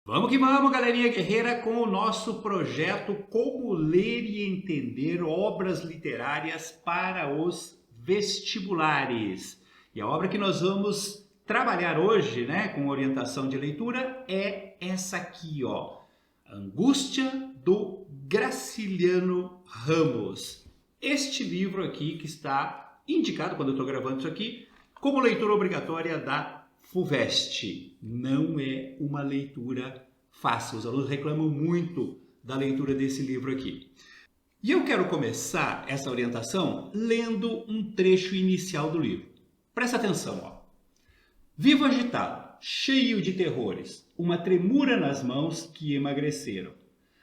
Vamos que vamos, galerinha guerreira, com o nosso projeto Como Ler e Entender Obras Literárias para os Vestibulares. E a obra que nós vamos trabalhar hoje, né, com orientação de leitura, é essa aqui, ó, Angústia, do Graciliano Ramos. Este livro aqui que está indicado, quando eu estou gravando isso aqui, como leitura obrigatória da FUVEST. Não é uma leitura fácil. Os alunos reclamam muito da leitura desse livro aqui. E eu quero começar essa orientação lendo um trecho inicial do livro. Presta atenção, ó. Vivo agitado, cheio de terrores, uma tremura nas mãos que emagreceram.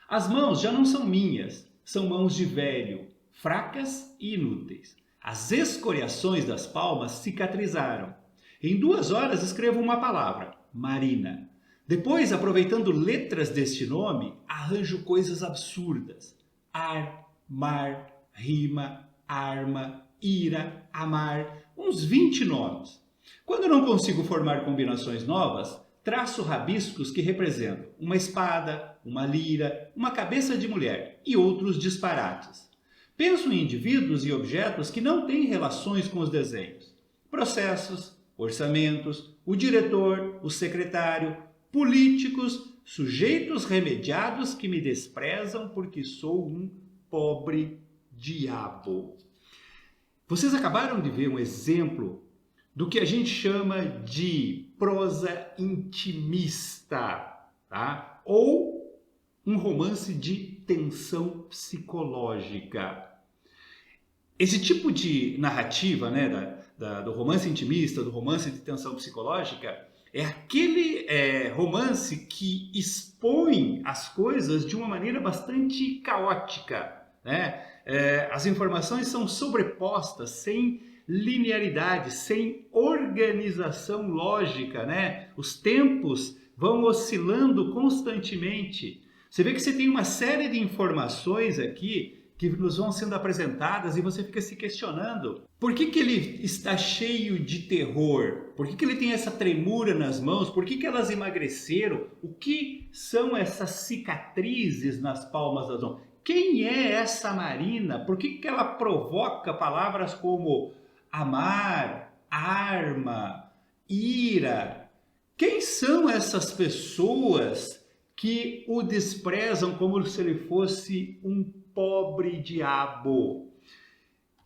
As mãos já não são minhas, são mãos de velho, fracas e inúteis. As escoriações das palmas cicatrizaram. Em 2 horas escrevo uma palavra, Marina. Depois, aproveitando letras deste nome, arranjo coisas absurdas. Ar, mar, rima, arma, ira, amar, uns 20 nomes. Quando não consigo formar combinações novas, traço rabiscos que representam uma espada, uma lira, uma cabeça de mulher e outros disparates. Penso em indivíduos e objetos que não têm relações com os desenhos. Processos, orçamentos, o diretor, o secretário, políticos, sujeitos remediados que me desprezam porque sou um pobre diabo. Vocês acabaram de ver um exemplo do que a gente chama de prosa intimista, tá? Ou um romance de tensão psicológica. Esse tipo de narrativa, né, do romance intimista, do romance de tensão psicológica, é aquele romance que expõe as coisas de uma maneira bastante caótica, né? As informações são sobrepostas, sem linearidade, sem organização lógica, né? Os tempos vão oscilando constantemente. Você vê que você tem uma série de informações aqui que nos vão sendo apresentadas e você fica se questionando. Por que ele está cheio de terror? Por que ele tem essa tremura nas mãos? Por que elas emagreceram? O que são essas cicatrizes nas palmas das mãos? Quem é essa Marina? Por que ela provoca palavras como amar, arma, ira? Quem são essas pessoas que o desprezam como se ele fosse um pobre diabo?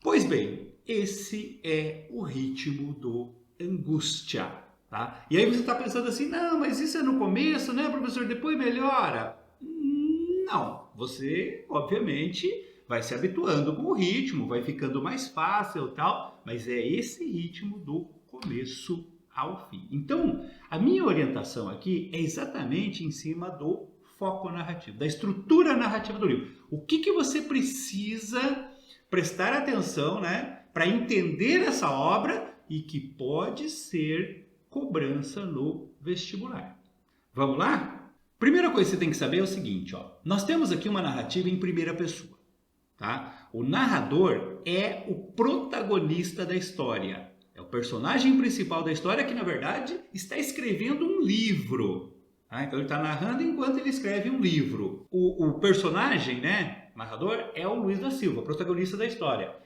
Pois bem, esse é o ritmo do Angústia, tá? E aí você está pensando assim, não, mas isso é no começo, né, professor? Depois melhora? Não, você, obviamente, vai se habituando com o ritmo, vai ficando mais fácil e tal, mas é esse ritmo do começo ao fim. Então, a minha orientação aqui é exatamente em cima do foco narrativo, da estrutura narrativa do livro. O que você precisa prestar atenção, né, para entender essa obra e que pode ser cobrança no vestibular. Vamos lá? Primeira coisa que você tem que saber é o seguinte, ó. Nós temos aqui uma narrativa em primeira pessoa, tá? O narrador é o protagonista da história. É o personagem principal da história que, na verdade, está escrevendo um livro. Tá? Então, ele está narrando enquanto ele escreve um livro. O personagem, né, narrador, é o Luiz da Silva, protagonista da história.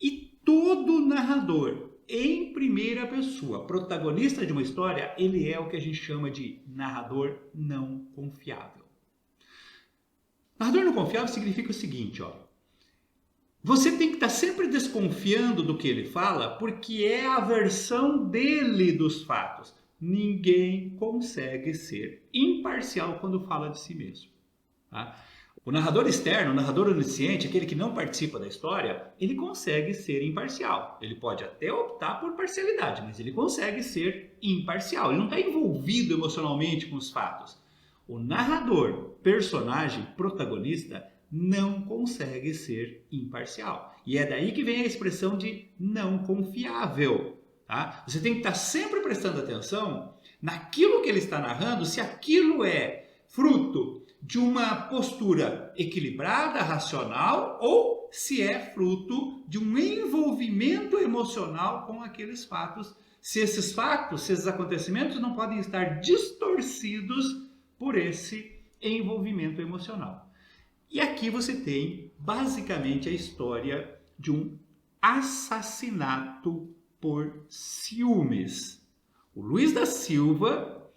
E todo narrador, em primeira pessoa, protagonista de uma história, ele é o que a gente chama de narrador não confiável. Narrador não confiável significa o seguinte, ó. Você tem que estar sempre desconfiando do que ele fala, porque é a versão dele dos fatos. Ninguém consegue ser imparcial quando fala de si mesmo. Tá? O narrador externo, o narrador onisciente, aquele que não participa da história, ele consegue ser imparcial. Ele pode até optar por parcialidade, mas ele consegue ser imparcial. Ele não está envolvido emocionalmente com os fatos. O narrador, personagem, protagonista, não consegue ser imparcial. E é daí que vem a expressão de não confiável. Tá? Você tem que estar sempre prestando atenção naquilo que ele está narrando, se aquilo é fruto de uma postura equilibrada, racional, ou se é fruto de um envolvimento emocional com aqueles fatos. Se esses fatos, se esses acontecimentos não podem estar distorcidos por esse envolvimento emocional. E aqui você tem basicamente a história de um assassinato por ciúmes. O Luiz da Silva,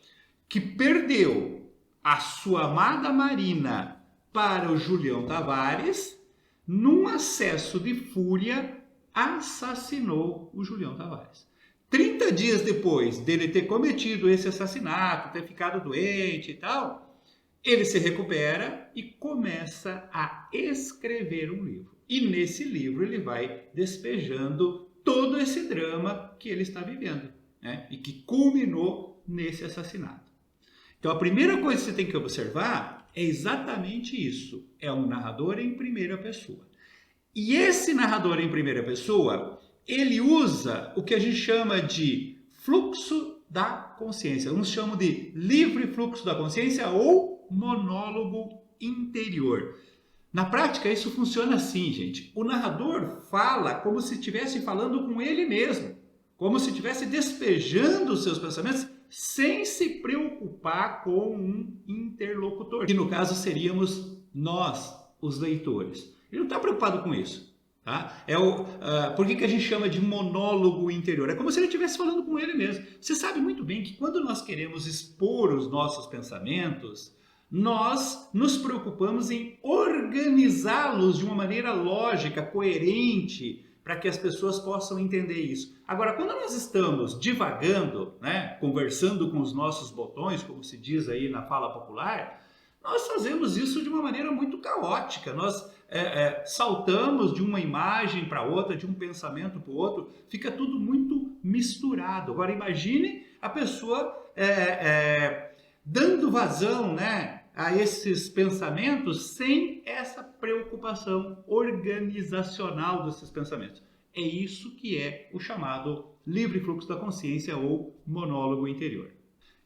que perdeu a sua amada Marina para o Julião Tavares, num acesso de fúria, assassinou o Julião Tavares. 30 dias depois dele ter cometido esse assassinato, ter ficado doente e tal, ele se recupera e começa a escrever um livro. E nesse livro ele vai despejando todo esse drama que ele está vivendo, né? E que culminou nesse assassinato. Então a primeira coisa que você tem que observar é exatamente isso. É um narrador em primeira pessoa. E esse narrador em primeira pessoa, ele usa o que a gente chama de fluxo da consciência. Uns chamam de livre fluxo da consciência ou monólogo interior. Na prática, isso funciona assim, gente. O narrador fala como se estivesse falando com ele mesmo, como se estivesse despejando os seus pensamentos sem se preocupar com um interlocutor, que no caso seríamos nós, os leitores. Ele não está preocupado com isso. Tá? Por que a gente chama de monólogo interior? É como se ele estivesse falando com ele mesmo. Você sabe muito bem que quando nós queremos expor os nossos pensamentos, nós nos preocupamos em organizá-los de uma maneira lógica, coerente, para que as pessoas possam entender isso. Agora, quando nós estamos divagando, né, conversando com os nossos botões, como se diz aí na fala popular, nós fazemos isso de uma maneira muito caótica. Nós saltamos de uma imagem para outra, de um pensamento para o outro, fica tudo muito misturado. Agora, imagine a pessoa dando vazão, né, a esses pensamentos sem essa preocupação organizacional desses pensamentos. É isso que é o chamado livre fluxo da consciência ou monólogo interior.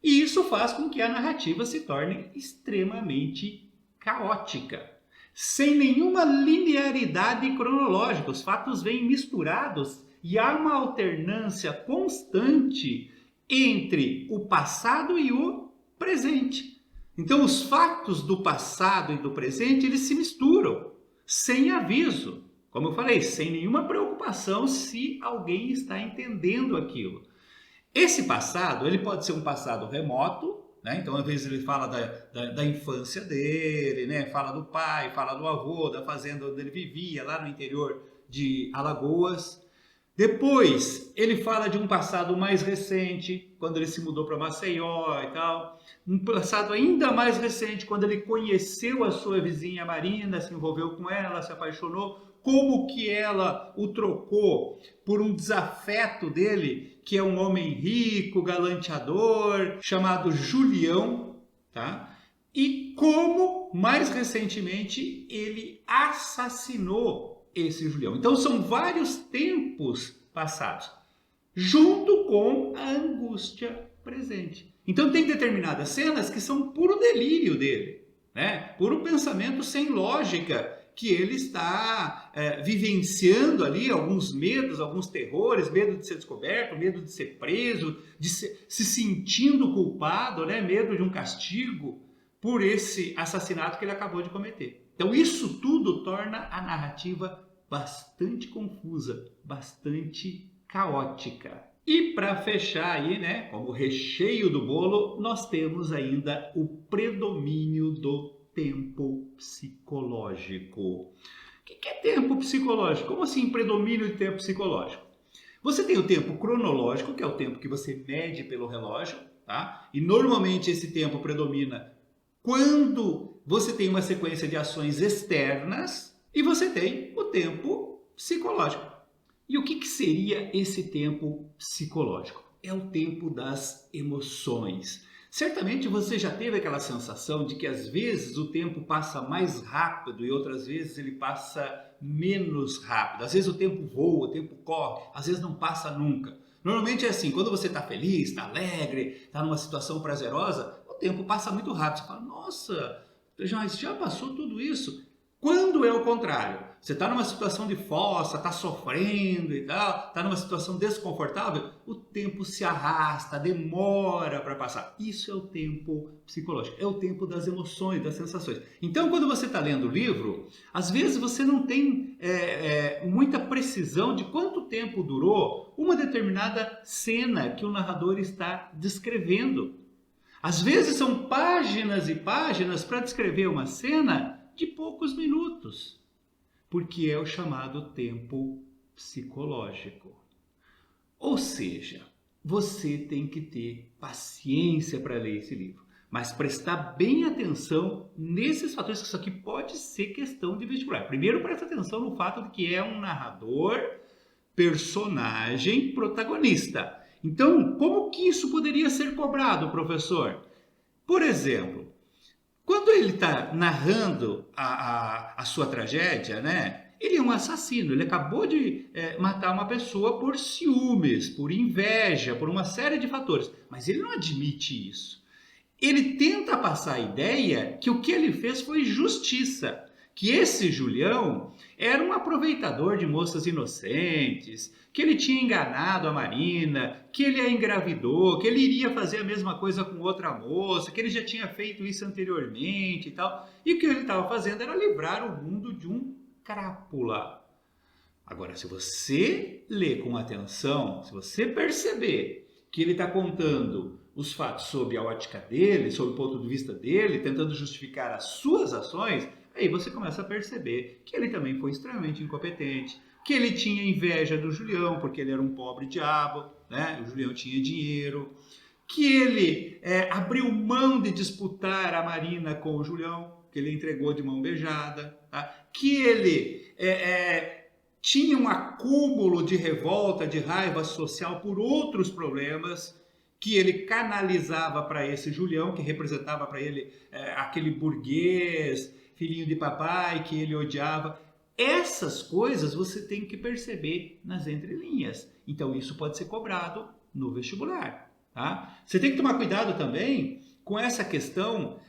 E isso faz com que a narrativa se torne extremamente caótica, sem nenhuma linearidade cronológica. Os fatos vêm misturados e há uma alternância constante entre o passado e o presente. Então, os fatos do passado e do presente, eles se misturam, sem aviso. Como eu falei, sem nenhuma preocupação se alguém está entendendo aquilo. Esse passado, ele pode ser um passado remoto, né? Então, às vezes ele fala da infância dele, né? Fala do pai, fala do avô, da fazenda onde ele vivia, lá no interior de Alagoas. Depois, ele fala de um passado mais recente, quando ele se mudou para Maceió e tal. Um passado ainda mais recente, quando ele conheceu a sua vizinha Marina, se envolveu com ela, se apaixonou. Como que ela o trocou por um desafeto dele, que é um homem rico, galanteador, chamado Julião, tá? E como, mais recentemente, ele assassinou esse Julião. Então, são vários tempos passados, junto com a angústia presente. Então, tem determinadas cenas que são puro delírio dele, né? Puro pensamento sem lógica, que ele está vivenciando ali alguns medos, alguns terrores, medo de ser descoberto, medo de ser preso, de se sentindo culpado, né? Medo de um castigo por esse assassinato que ele acabou de cometer. Então isso tudo torna a narrativa bastante confusa, bastante caótica. E para fechar aí, né, como recheio do bolo, nós temos ainda o predomínio do tempo psicológico. O que é tempo psicológico? Como assim predomínio de tempo psicológico? Você tem o tempo cronológico, que é o tempo que você mede pelo relógio, tá? E normalmente esse tempo predomina quando você tem uma sequência de ações externas, e você tem o tempo psicológico. E o que seria esse tempo psicológico? É o tempo das emoções. Certamente você já teve aquela sensação de que às vezes o tempo passa mais rápido e outras vezes ele passa menos rápido. Às vezes o tempo voa, o tempo corre, às vezes não passa nunca. Normalmente é assim, quando você está feliz, está alegre, está numa situação prazerosa, o tempo passa muito rápido. Você fala, nossa, já passou tudo isso. Quando é o contrário, você está numa situação de fossa, está sofrendo e tal, está numa situação desconfortável, o tempo se arrasta, demora para passar. Isso é o tempo psicológico, é o tempo das emoções, das sensações. Então, quando você está lendo o livro, às vezes você não tem muita precisão de quanto tempo durou uma determinada cena que o narrador está descrevendo. Às vezes são páginas e páginas para descrever uma cena de poucos minutos, porque é o chamado tempo psicológico. Ou seja, você tem que ter paciência para ler esse livro, mas prestar bem atenção nesses fatores, que isso aqui pode ser questão de vestibular. Primeiro, presta atenção no fato de que é um narrador, personagem, protagonista. Então, como que isso poderia ser cobrado, professor? Por exemplo, quando ele está narrando a sua tragédia, né? Ele é um assassino, ele acabou de matar uma pessoa por ciúmes, por inveja, por uma série de fatores, mas ele não admite isso. Ele tenta passar a ideia que o que ele fez foi justiça, que esse Julião era um aproveitador de moças inocentes, que ele tinha enganado a Marina, que ele a engravidou, que ele iria fazer a mesma coisa com outra moça, que ele já tinha feito isso anteriormente e tal. E o que ele estava fazendo era livrar o mundo de um crápula. Agora, se você ler com atenção, se você perceber que ele está contando os fatos sob a ótica dele, sob o ponto de vista dele, tentando justificar as suas ações, aí você começa a perceber que ele também foi extremamente incompetente, que ele tinha inveja do Julião, porque ele era um pobre diabo, né? O Julião tinha dinheiro, que ele abriu mão de disputar a Marina com o Julião, que ele entregou de mão beijada, tá? Que ele tinha um acúmulo de revolta, de raiva social por outros problemas, que ele canalizava para esse Julião, que representava para ele aquele burguês, filhinho de papai, que ele odiava. Essas coisas você tem que perceber nas entrelinhas. Então isso pode ser cobrado no vestibular. Tá? Você tem que tomar cuidado também com essa questão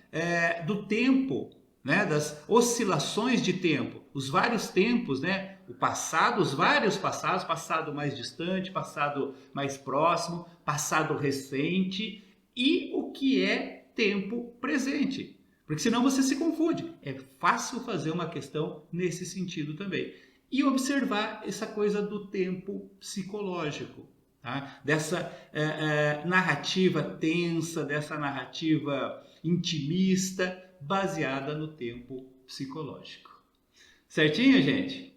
do tempo, né? Das oscilações de tempo. Os vários tempos, né? O passado, os vários passados, passado mais distante, passado mais próximo, passado recente e o que é tempo presente. Porque senão você se confunde. É fácil fazer uma questão nesse sentido também. E observar essa coisa do tempo psicológico, tá? Dessa narrativa tensa, dessa narrativa intimista, baseada no tempo psicológico. Certinho, gente?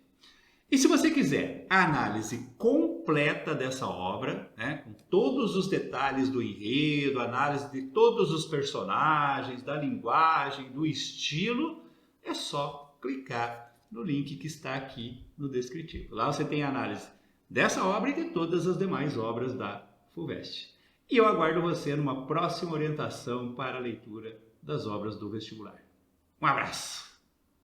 E se você quiser a análise completa dessa obra, né, com todos os detalhes do enredo, análise de todos os personagens, da linguagem, do estilo, é só clicar no link que está aqui no descritivo. Lá você tem a análise dessa obra e de todas as demais obras da FUVEST. E eu aguardo você numa próxima orientação para a leitura das obras do vestibular. Um abraço!